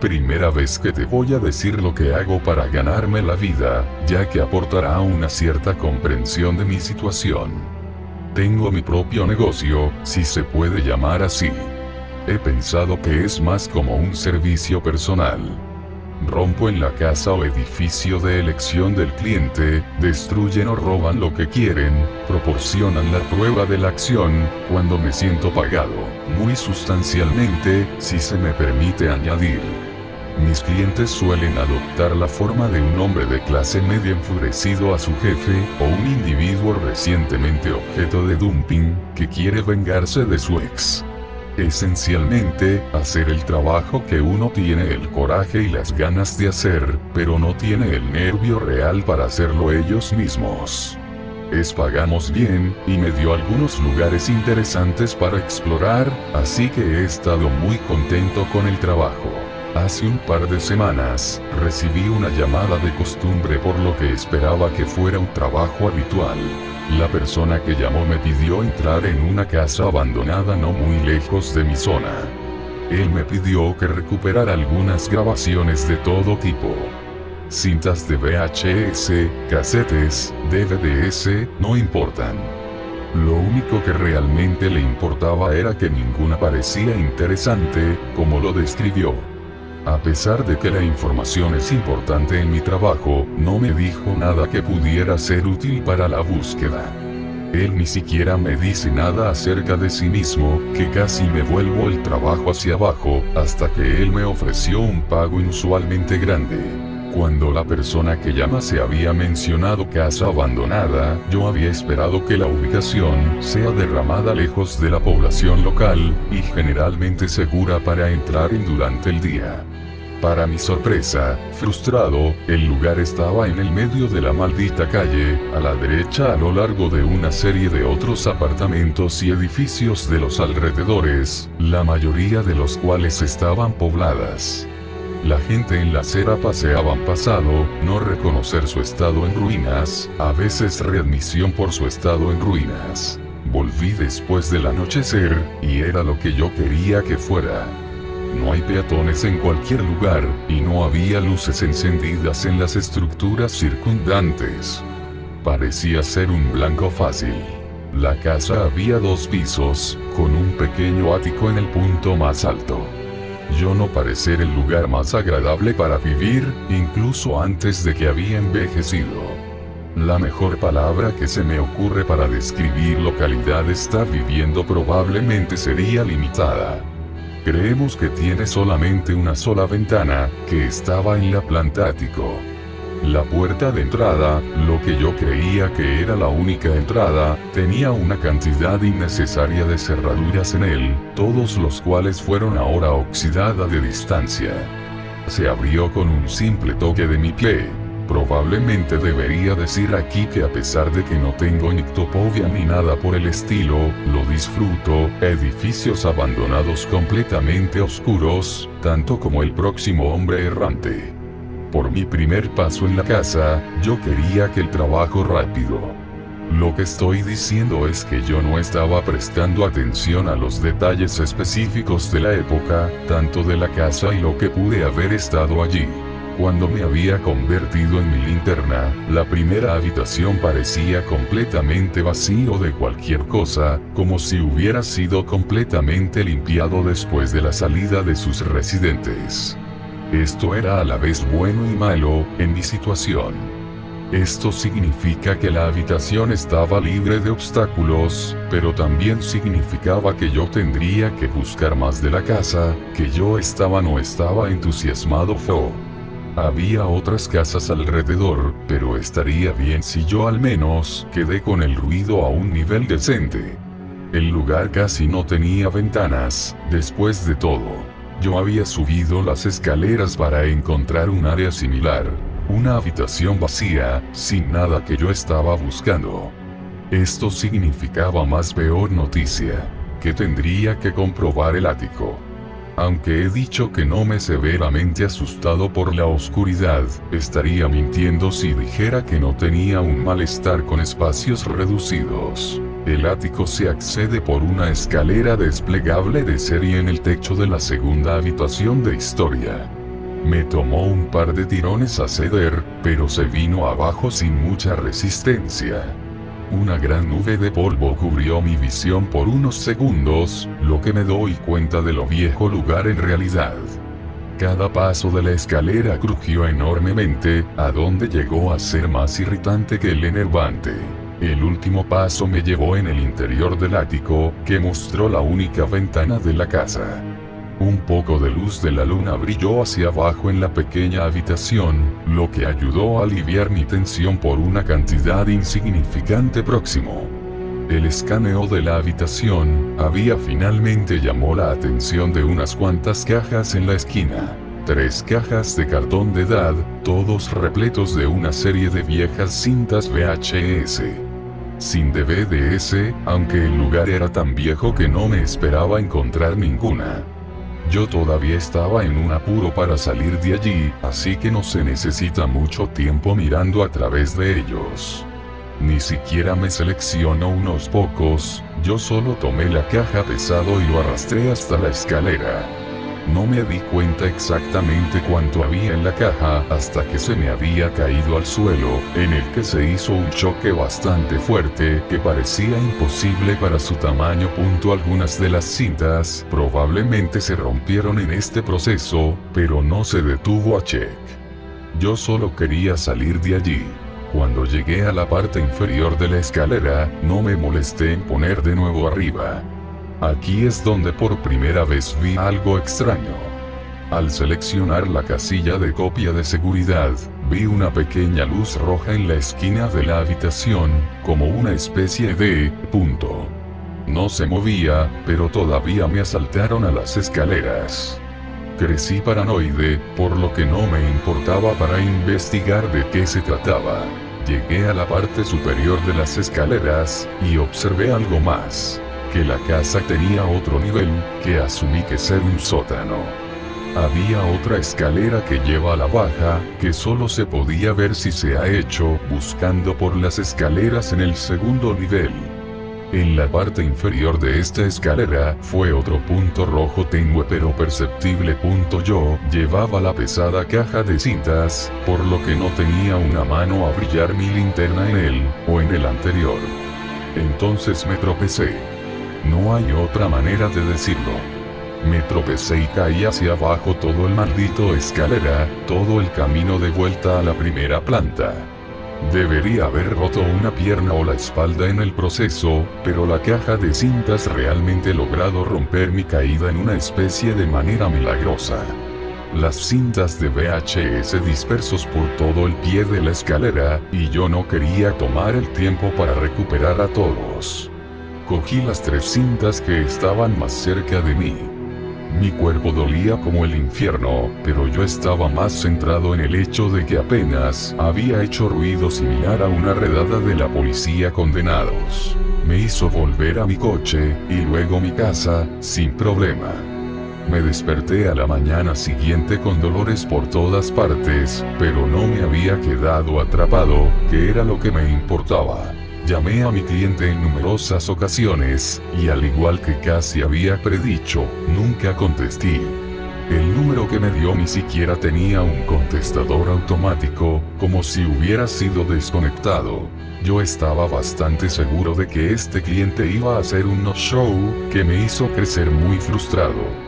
primera vez que te voy a decir lo que hago para ganarme la vida, ya que aportará una cierta comprensión de mi situación. Tengo mi propio negocio, si se puede llamar así. He pensado que es más como un servicio personal. Rompo en la casa o edificio de elección del cliente, destruyen o roban lo que quieren, proporcionan la prueba de la acción, cuando me siento pagado, muy sustancialmente, si se me permite añadir. Mis clientes suelen adoptar la forma de un hombre de clase media enfurecido a su jefe, o un individuo recientemente objeto de dumping, que quiere vengarse de su ex. Esencialmente, hacer el trabajo que uno tiene el coraje y las ganas de hacer, pero no tiene el nervio real para hacerlo ellos mismos. Pagamos bien, y me dio algunos lugares interesantes para explorar, así que he estado muy contento con el trabajo. Hace un par de semanas, recibí una llamada de costumbre por lo que esperaba que fuera un trabajo habitual. La persona que llamó me pidió entrar en una casa abandonada no muy lejos de mi zona. Él me pidió que recuperara algunas grabaciones de todo tipo. Cintas de VHS, casetes, DVDs, no importan. Lo único que realmente le importaba era que ninguna parecía interesante, como lo describió. A pesar de que la información es importante en mi trabajo, no me dijo nada que pudiera ser útil para la búsqueda. Él ni siquiera me dice nada acerca de sí mismo, que casi me vuelvo el trabajo hacia abajo, hasta que él me ofreció un pago inusualmente grande. Cuando la persona que llama se había mencionado casa abandonada, yo había esperado que la ubicación sea derramada lejos de la población local, y generalmente segura para entrar en durante el día. Para mi sorpresa, frustrado, el lugar estaba en el medio de la maldita calle, a la derecha a lo largo de una serie de otros apartamentos y edificios de los alrededores, la mayoría de los cuales estaban pobladas. La gente en la acera paseaban pasado, no reconocer su estado en ruinas, a veces readmisión por su estado en ruinas. Volví después del anochecer, y era lo que yo quería que fuera. No hay peatones en cualquier lugar, y no había luces encendidas en las estructuras circundantes. Parecía ser un blanco fácil. La casa había 2 pisos, con un pequeño ático en el punto más alto. Yo no parecer el lugar más agradable para vivir, incluso antes de que había envejecido. La mejor palabra que se me ocurre para describir localidad está viviendo probablemente sería limitada. Creemos que tiene solamente una sola ventana, que estaba en la planta ático. La puerta de entrada, lo que yo creía que era la única entrada, tenía una cantidad innecesaria de cerraduras en él, todos los cuales fueron ahora oxidadas de distancia. Se abrió con un simple toque de mi pie. Probablemente debería decir aquí que a pesar de que no tengo nictopobia ni nada por el estilo, lo disfruto, edificios abandonados completamente oscuros, tanto como el próximo hombre errante. Por mi primer paso en la casa, yo quería que el trabajo rápido. Lo que estoy diciendo es que yo no estaba prestando atención a los detalles específicos de la época, tanto de la casa y lo que pude haber estado allí. Cuando me había convertido en mi linterna, la primera habitación parecía completamente vacío de cualquier cosa, como si hubiera sido completamente limpiado después de la salida de sus residentes. Esto era a la vez bueno y malo, en mi situación. Esto significa que la habitación estaba libre de obstáculos, pero también significaba que yo tendría que buscar más de la casa, que yo no estaba entusiasmado. Había otras casas alrededor, pero estaría bien si yo al menos quedé con el ruido a un nivel decente. El lugar casi no tenía ventanas, después de todo. Yo había subido las escaleras para encontrar un área similar, una habitación vacía, sin nada que yo estaba buscando. Esto significaba más peor noticia, que tendría que comprobar el ático. Aunque he dicho que no me severamente asustado por la oscuridad, estaría mintiendo si dijera que no tenía un malestar con espacios reducidos. El ático se accede por una escalera desplegable de serie en el techo de la segunda habitación de historia. Me tomó un par de tirones a ceder, pero se vino abajo sin mucha resistencia. Una gran nube de polvo cubrió mi visión por unos segundos, lo que me doy cuenta de lo viejo lugar en realidad. Cada paso de la escalera crujió enormemente, a donde llegó a ser más irritante que el enervante. El último paso me llevó en el interior del ático, que mostró la única ventana de la casa. Un poco de luz de la luna brilló hacia abajo en la pequeña habitación, lo que ayudó a aliviar mi tensión por una cantidad insignificante próximo. El escaneo de la habitación finalmente llamó la atención de unas cuantas cajas en la esquina. 3 cajas de cartón de edad, todos repletos de una serie de viejas cintas VHS. Sin DVDs, aunque el lugar era tan viejo que no me esperaba encontrar ninguna. Yo todavía estaba en un apuro para salir de allí, así que no se necesita mucho tiempo mirando a través de ellos. Ni siquiera me seleccionó unos pocos, yo solo tomé la caja pesado y lo arrastré hasta la escalera. No me di cuenta exactamente cuánto había en la caja hasta que se me había caído al suelo, en el que se hizo un choque bastante fuerte que parecía imposible para su tamaño. Algunas de las cintas probablemente se rompieron en este proceso, pero no se detuvo a Check. Yo solo quería salir de allí. Cuando llegué a la parte inferior de la escalera, no me molesté en poner de nuevo arriba. Aquí es donde por primera vez vi algo extraño. Al seleccionar la casilla de copia de seguridad, vi una pequeña luz roja en la esquina de la habitación, como una especie de punto. No se movía, pero todavía me asaltaron a las escaleras. Crecí paranoide, por lo que no me importaba para investigar de qué se trataba. Llegué a la parte superior de las escaleras, y observé algo más. Que la casa tenía otro nivel, que asumí que ser un sótano. Había otra escalera que lleva a la baja, que solo se podía ver si se ha hecho buscando por las escaleras en el segundo nivel. En la parte inferior de esta escalera fue otro punto rojo tenue pero perceptible. Yo llevaba la pesada caja de cintas, por lo que no tenía una mano a brillar mi linterna en él, o en el anterior. Entonces me tropecé. No hay otra manera de decirlo. Me tropecé y caí hacia abajo todo el maldito escalera, todo el camino de vuelta a la primera planta. Debería haber roto una pierna o la espalda en el proceso, pero la caja de cintas realmente logrado romper mi caída en una especie de manera milagrosa. Las cintas de VHS dispersos por todo el pie de la escalera, y yo no quería tomar el tiempo para recuperar a todos. Cogí las 3 cintas que estaban más cerca de mí. Mi cuerpo dolía como el infierno, pero yo estaba más centrado en el hecho de que apenas había hecho ruido similar a una redada de la policía. Condenados. Me hizo volver a mi coche, y luego mi casa, sin problema. Me desperté a la mañana siguiente con dolores por todas partes, pero no me había quedado atrapado, que era lo que me importaba. Llamé a mi cliente en numerosas ocasiones, y al igual que casi había predicho, nunca contesté. El número que me dio ni siquiera tenía un contestador automático, como si hubiera sido desconectado. Yo estaba bastante seguro de que este cliente iba a hacer un no-show, que me hizo crecer muy frustrado.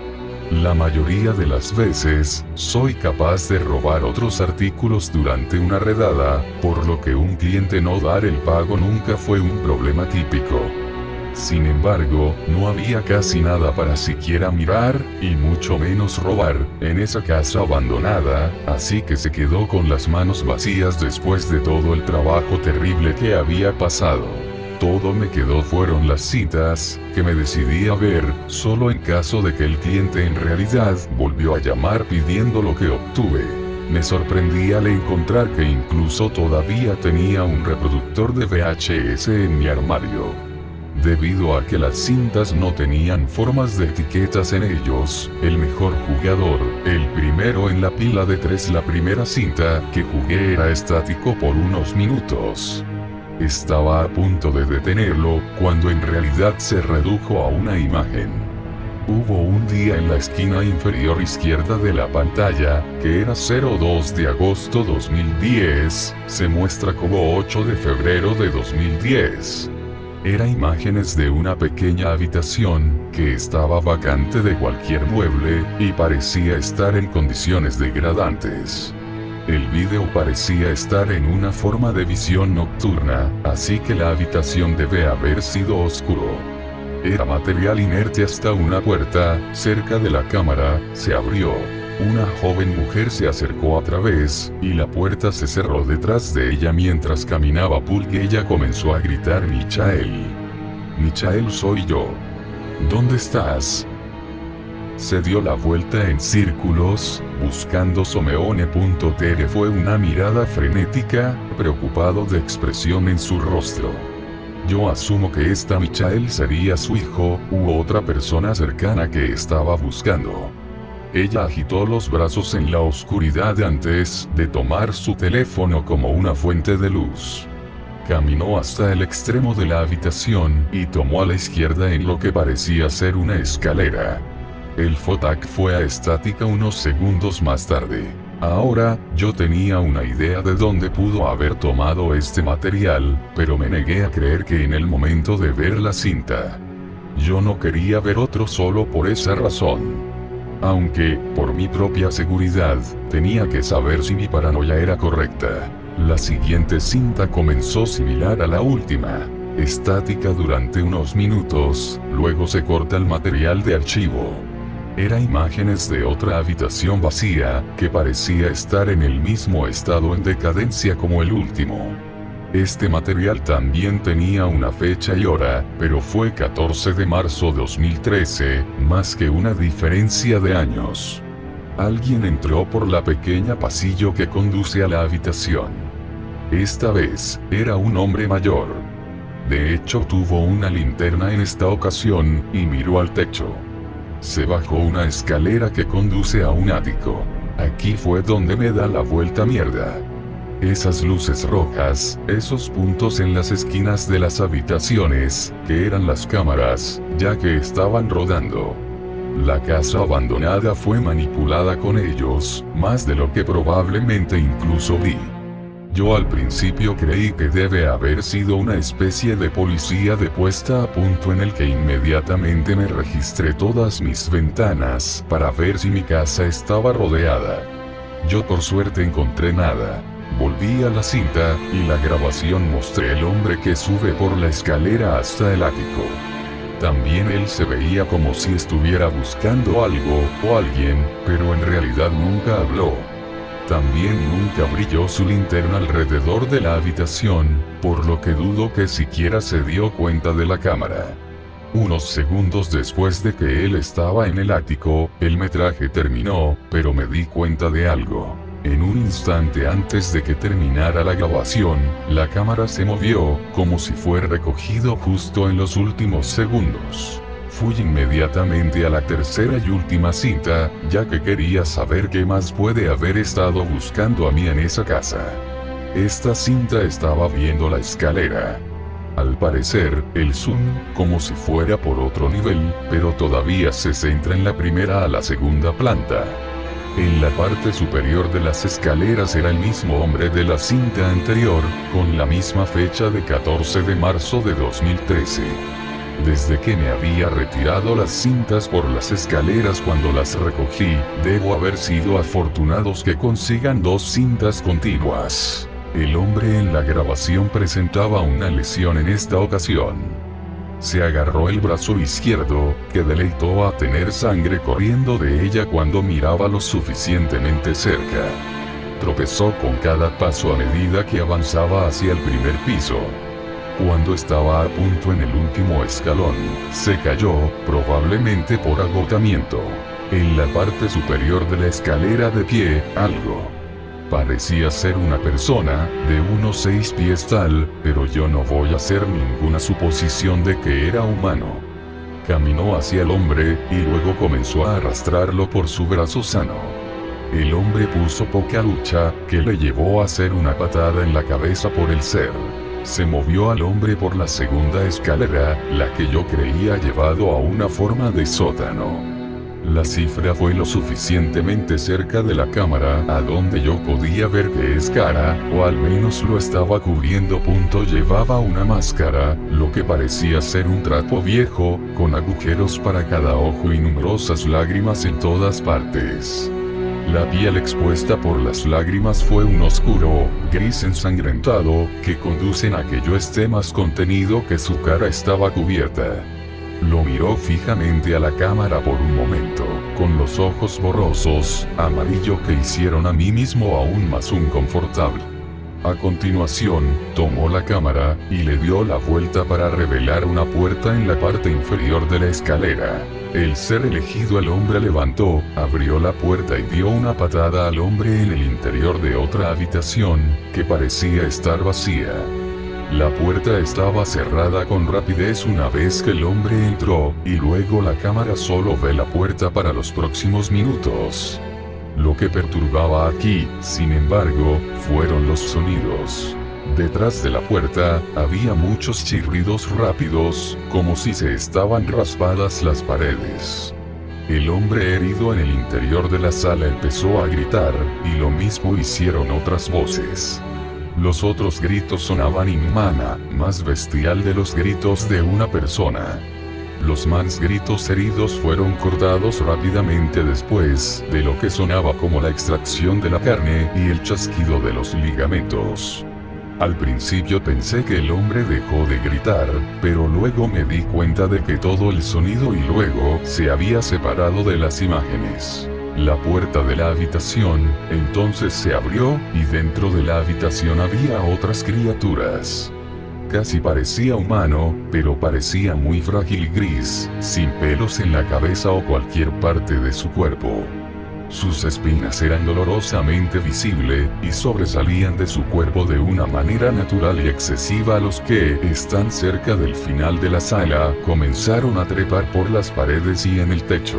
La mayoría de las veces, soy capaz de robar otros artículos durante una redada, por lo que un cliente no dar el pago nunca fue un problema típico. Sin embargo, no había casi nada para siquiera mirar, y mucho menos robar, en esa casa abandonada, así que se quedó con las manos vacías después de todo el trabajo terrible que había pasado. Todo me quedó fueron las citas, que me decidí a ver, solo en caso de que el cliente en realidad volvió a llamar pidiendo lo que obtuve. Me sorprendí al encontrar que incluso todavía tenía un reproductor de VHS en mi armario. Debido a que las cintas no tenían formas de etiquetas en ellos, el mejor jugador, el primero en la pila de 3, la primera cinta que jugué era estático por unos minutos. Estaba a punto de detenerlo, cuando en realidad se redujo a una imagen. Hubo un día en la esquina inferior izquierda de la pantalla, que era 02 de agosto 2010, se muestra como 8 de febrero de 2010. Era imágenes de una pequeña habitación, que estaba vacante de cualquier mueble, y parecía estar en condiciones degradantes. El vídeo parecía estar en una forma de visión nocturna, así que la habitación debe haber sido oscuro. Era material inerte hasta una puerta, cerca de la cámara, se abrió. Una joven mujer se acercó a través, y la puerta se cerró detrás de ella mientras caminaba porque ella comenzó a gritar Michael. Michael, soy yo. ¿Dónde estás? Se dio la vuelta en círculos, buscando Someone.tr. Fue una mirada frenética, preocupado de expresión en su rostro. Yo asumo que esta Michael sería su hijo, u otra persona cercana que estaba buscando. Ella agitó los brazos en la oscuridad antes de tomar su teléfono como una fuente de luz. Caminó hasta el extremo de la habitación y tomó a la izquierda en lo que parecía ser una escalera. El Fotac fue a estática unos segundos más tarde. Ahora, yo tenía una idea de dónde pudo haber tomado este material, pero me negué a creer que en el momento de ver la cinta. Yo no quería ver otro solo por esa razón. Aunque, por mi propia seguridad, tenía que saber si mi paranoia era correcta. La siguiente cinta comenzó similar a la última. Estática durante unos minutos, luego se corta el material de archivo. Era imágenes de otra habitación vacía, que parecía estar en el mismo estado en decadencia como el último. Este material también tenía una fecha y hora, pero fue 14 de marzo de 2013, más que una diferencia de años. Alguien entró por la pequeña pasillo que conduce a la habitación. Esta vez, era un hombre mayor. De hecho, tuvo una linterna en esta ocasión, y miró al techo. Se bajó una escalera que conduce a un ático. Aquí fue donde me da la vuelta mierda. Esas luces rojas, esos puntos en las esquinas de las habitaciones, que eran las cámaras, ya que estaban rodando. La casa abandonada fue manipulada con ellos, más de lo que probablemente incluso vi. Yo al principio creí que debe haber sido una especie de policía de puesta a punto en el que inmediatamente me registré todas mis ventanas para ver si mi casa estaba rodeada. Yo por suerte encontré nada. Volví a la cinta, y la grabación mostré el hombre que sube por la escalera hasta el ático. También él se veía como si estuviera buscando algo, o alguien, pero en realidad nunca habló. También nunca brilló su linterna alrededor de la habitación, por lo que dudo que siquiera se dio cuenta de la cámara. Unos segundos después de que él estaba en el ático, el metraje terminó, pero me di cuenta de algo. En un instante antes de que terminara la grabación, la cámara se movió, como si fuera recogido justo en los últimos segundos. Fui inmediatamente a la tercera y última cinta, ya que quería saber qué más puede haber estado buscando a mí en esa casa. Esta cinta estaba viendo la escalera. Al parecer, el zoom, como si fuera por otro nivel, pero todavía se centra en la primera a la segunda planta. En la parte superior de las escaleras era el mismo hombre de la cinta anterior, con la misma fecha de 14 de marzo de 2013. Desde que me había retirado las cintas por las escaleras cuando las recogí, debo haber sido afortunados que consigan 2 cintas continuas. El hombre en la grabación presentaba una lesión en esta ocasión. Se agarró el brazo izquierdo, que deleitó a tener sangre corriendo de ella cuando miraba lo suficientemente cerca. Tropezó con cada paso a medida que avanzaba hacia el primer piso. Cuando estaba a punto en el último escalón, se cayó, probablemente por agotamiento. En la parte superior de la escalera de pie, algo. Parecía ser una persona, de unos 6 pies tal, pero yo no voy a hacer ninguna suposición de que era humano. Caminó hacia el hombre, y luego comenzó a arrastrarlo por su brazo sano. El hombre puso poca lucha, que le llevó a hacer una patada en la cabeza por el ser. se movió al hombre por la segunda escalera, la que yo creía llevado a una forma de sótano. La cifra fue lo suficientemente cerca de la cámara a donde yo podía ver que es cara, o al menos lo estaba cubriendo. Llevaba una máscara, lo que parecía ser un trapo viejo, con agujeros para cada ojo y numerosas lágrimas en todas partes. La piel expuesta por las lágrimas fue un oscuro, gris ensangrentado, que conducen a que yo esté más contenido que su cara estaba cubierta. Lo miró fijamente a la cámara por un momento, con los ojos borrosos, amarillo que hicieron a mí mismo aún más inconfortable. A continuación, tomó la cámara, y le dio la vuelta para revelar una puerta en la parte inferior de la escalera. El ser elegido el hombre levantó, abrió la puerta y dio una patada al hombre en el interior de otra habitación, que parecía estar vacía. La puerta estaba cerrada con rapidez una vez que el hombre entró, y luego la cámara solo ve la puerta para los próximos minutos. Lo que perturbaba aquí, sin embargo, fueron los sonidos. Detrás de la puerta, había muchos chirridos rápidos, como si se estaban raspadas las paredes. El hombre herido en el interior de la sala empezó a gritar, y lo mismo hicieron otras voces. Los otros gritos sonaban inhumana, más bestial de los gritos de una persona. Los más gritos heridos fueron cortados rápidamente después, de lo que sonaba como la extracción de la carne y el chasquido de los ligamentos. Al principio pensé que el hombre dejó de gritar, pero luego me di cuenta de que todo el sonido y luego se había separado de las imágenes. La puerta de la habitación, entonces se abrió, y dentro de la habitación había otras criaturas. Casi parecía humano, pero parecía muy frágil y gris, sin pelos en la cabeza o cualquier parte de su cuerpo. Sus espinas eran dolorosamente visibles, y sobresalían de su cuerpo de una manera natural y excesiva. Los que están cerca del final de la sala, comenzaron a trepar por las paredes y en el techo.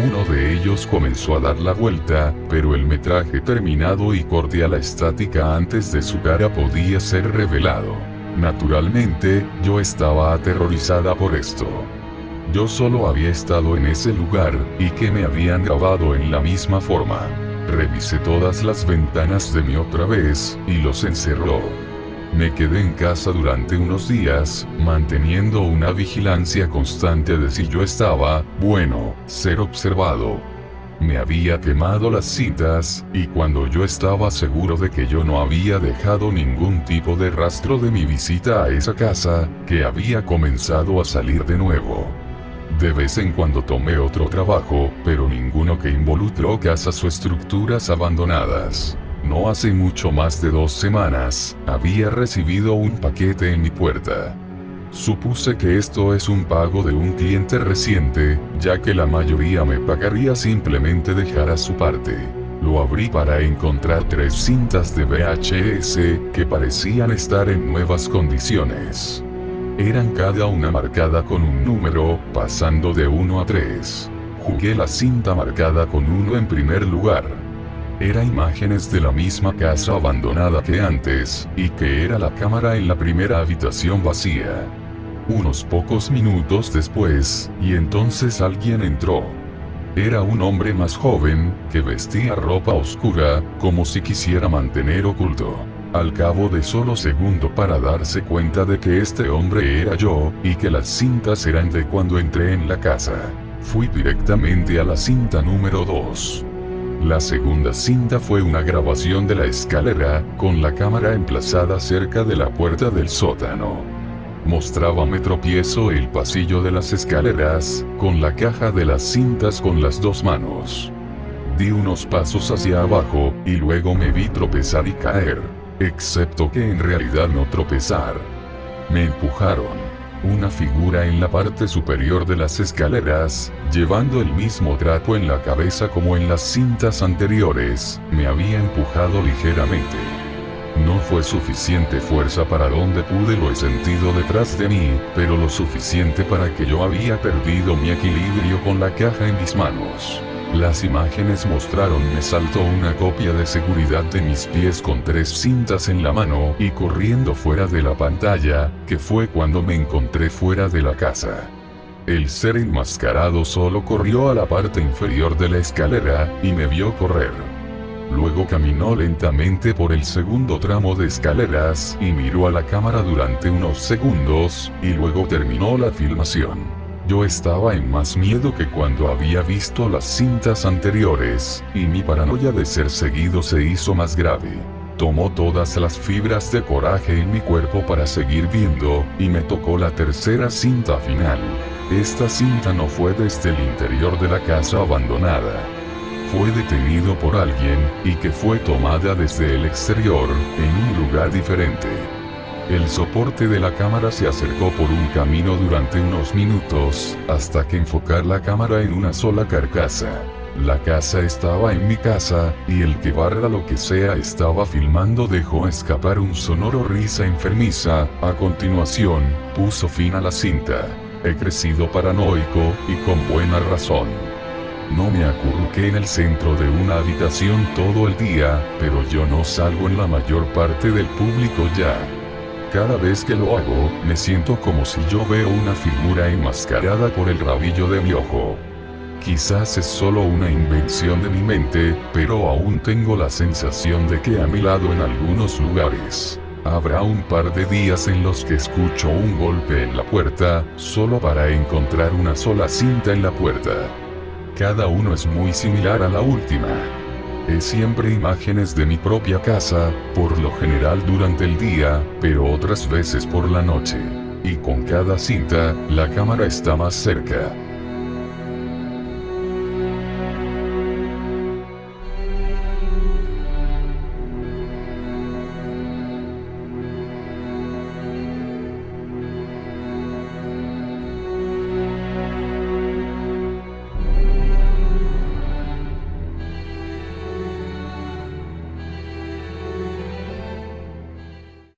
Uno de ellos comenzó a dar la vuelta, pero el metraje terminado y corte a la estática antes de su cara podía ser revelado. Naturalmente, yo estaba aterrorizada por esto. Yo solo había estado en ese lugar, y que me habían grabado en la misma forma. Revisé todas las ventanas de mi otra vez, y los encerró. Me quedé en casa durante unos días, manteniendo una vigilancia constante de si yo estaba, ser observado. Me había quemado las cintas, y cuando yo estaba seguro de que yo no había dejado ningún tipo de rastro de mi visita a esa casa, que había comenzado a salir de nuevo. De vez en cuando tomé otro trabajo, pero ninguno que involucró casas o estructuras abandonadas. No hace mucho más de 2 semanas, había recibido un paquete en mi puerta. Supuse que esto es un pago de un cliente reciente, ya que la mayoría me pagaría simplemente dejar su parte. Lo abrí para encontrar 3 cintas de VHS, que parecían estar en nuevas condiciones. Eran cada una marcada con un número, pasando de 1 a 3. Jugué la cinta marcada con 1 en primer lugar. Era imágenes de la misma casa abandonada que antes, y que era la cámara en la primera habitación vacía. Unos pocos minutos después, y entonces alguien entró. Era un hombre más joven, que vestía ropa oscura, como si quisiera mantener oculto. Al cabo de solo segundo para darse cuenta de que este hombre era yo, y que las cintas eran de cuando entré en la casa. Fui directamente a la cinta número 2. La segunda cinta fue una grabación de la escalera, con la cámara emplazada cerca de la puerta del sótano. Mostraba me tropiezo el pasillo de las escaleras, con la caja de las cintas con las 2 manos. Di unos pasos hacia abajo, y luego me vi tropezar y caer. Excepto que en realidad no tropezar. Me empujaron. Una figura en la parte superior de las escaleras, llevando el mismo trapo en la cabeza como en las cintas anteriores, me había empujado ligeramente. No fue suficiente fuerza para donde pude lo he sentido detrás de mí, pero lo suficiente para que yo había perdido mi equilibrio con la caja en mis manos. Las imágenes mostraron me saltó una copia de seguridad de mis pies con 3 cintas en la mano y corriendo fuera de la pantalla, que fue cuando me encontré fuera de la casa. El ser enmascarado solo corrió a la parte inferior de la escalera, y me vio correr. Luego caminó lentamente por el segundo tramo de escaleras, y miró a la cámara durante unos segundos, y luego terminó la filmación. Yo estaba en más miedo que cuando había visto las cintas anteriores, y mi paranoia de ser seguido se hizo más grave. Tomó todas las fibras de coraje en mi cuerpo para seguir viendo, y me tocó la tercera cinta final. Esta cinta no fue desde el interior de la casa abandonada. Fue detenido por alguien, y que fue tomada desde el exterior, en un lugar diferente. El soporte de la cámara se acercó por un camino durante unos minutos, hasta que enfocar la cámara en una sola carcasa. La casa estaba en mi casa, y el que barra lo que sea estaba filmando dejó escapar un sonoro risa enfermiza. A continuación, puso fin a la cinta. He crecido paranoico, y con buena razón. No me acurruqué en el centro de una habitación todo el día, pero yo no salgo en la mayor parte del público ya. Cada vez que lo hago, me siento como si yo veo una figura enmascarada por el rabillo de mi ojo. Quizás es solo una invención de mi mente, pero aún tengo la sensación de que a mi lado en algunos lugares. Habrá un par de días en los que escucho un golpe en la puerta, solo para encontrar una sola cinta en la puerta. Cada uno es muy similar a la última. Es siempre imágenes de mi propia casa, por lo general durante el día, pero otras veces por la noche. Y con cada cinta, la cámara está más cerca.